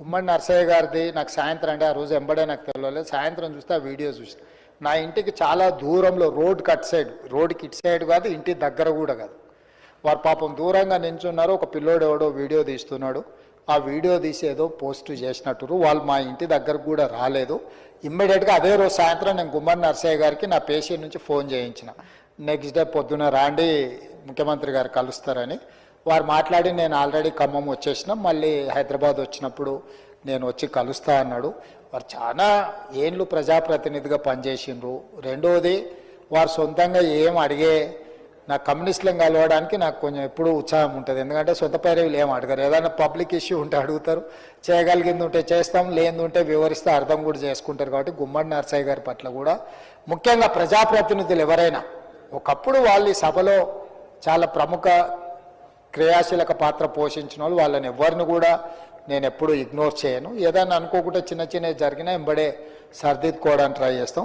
గుమ్మడి నర్సయ్య గారిది నాకు సాయంత్రం అంటే ఆ రోజు ఎంబడే నాకు తెలియలేదు. సాయంత్రం చూస్తే ఆ వీడియో చూసి నా ఇంటికి చాలా దూరంలో రోడ్ కట్ సైడ్, రోడ్కి ఇటు సైడ్ కాదు, ఇంటి దగ్గర కూడా కాదు. వారు పాపం దూరంగా నించున్నారు. ఒక పిల్లోడు ఎవడో వీడియో తీస్తున్నాడు. ఆ వీడియో తీసి ఏదో పోస్ట్ చేసినట్టు వాళ్ళు మా ఇంటి దగ్గరకు కూడా రాలేదు. ఇమ్మీడియట్గా అదే రోజు సాయంత్రం నేను గుమ్మడి నర్సయ్య గారికి నా పేషెంట్ నుంచి ఫోన్ చేయించిన. నెక్స్ట్ డే పొద్దున రాండి ముఖ్యమంత్రి గారు కలుస్తారని వారు మాట్లాడి నేను ఆల్రెడీ ఖమ్మం వచ్చేసిన, మళ్ళీ హైదరాబాద్ వచ్చినప్పుడు నేను వచ్చి కలుస్తా అన్నాడు. వారు చాలా ఏళ్ళు ప్రజాప్రతినిధిగా పనిచేసిండ్రు. రెండోది వారు సొంతంగా ఏం అడిగే నాకు కమ్యూనిస్టులను కలవడానికి నాకు కొంచెం ఎప్పుడూ ఉత్సాహం ఉంటుంది. ఎందుకంటే సొంత పేరులు ఏం అడగరు. ఏదైనా పబ్లిక్ ఇష్యూ ఉంటే అడుగుతారు, చేయగలిగింది ఉంటే చేస్తాం, లేని ఉంటే వివరిస్తే అర్థం కూడా చేసుకుంటారు. కాబట్టి గుమ్మడి నర్సయ్య గారి పట్ల కూడా ముఖ్యంగా ప్రజాప్రతినిధులు ఎవరైనా ఒకప్పుడు వాళ్ళు ఈ సభలో చాలా ప్రముఖ క్రియాశీలక పాత్ర పోషించిన వాళ్ళని ఎవరిని కూడా నేను ఎప్పుడూ ఇగ్నోర్ చేయను. ఏదైనా అనుకోకుండా చిన్న చిన్నవి జరిగినా ఎంబడే సర్దిద్దుకోవడానికి ట్రై చేస్తాం.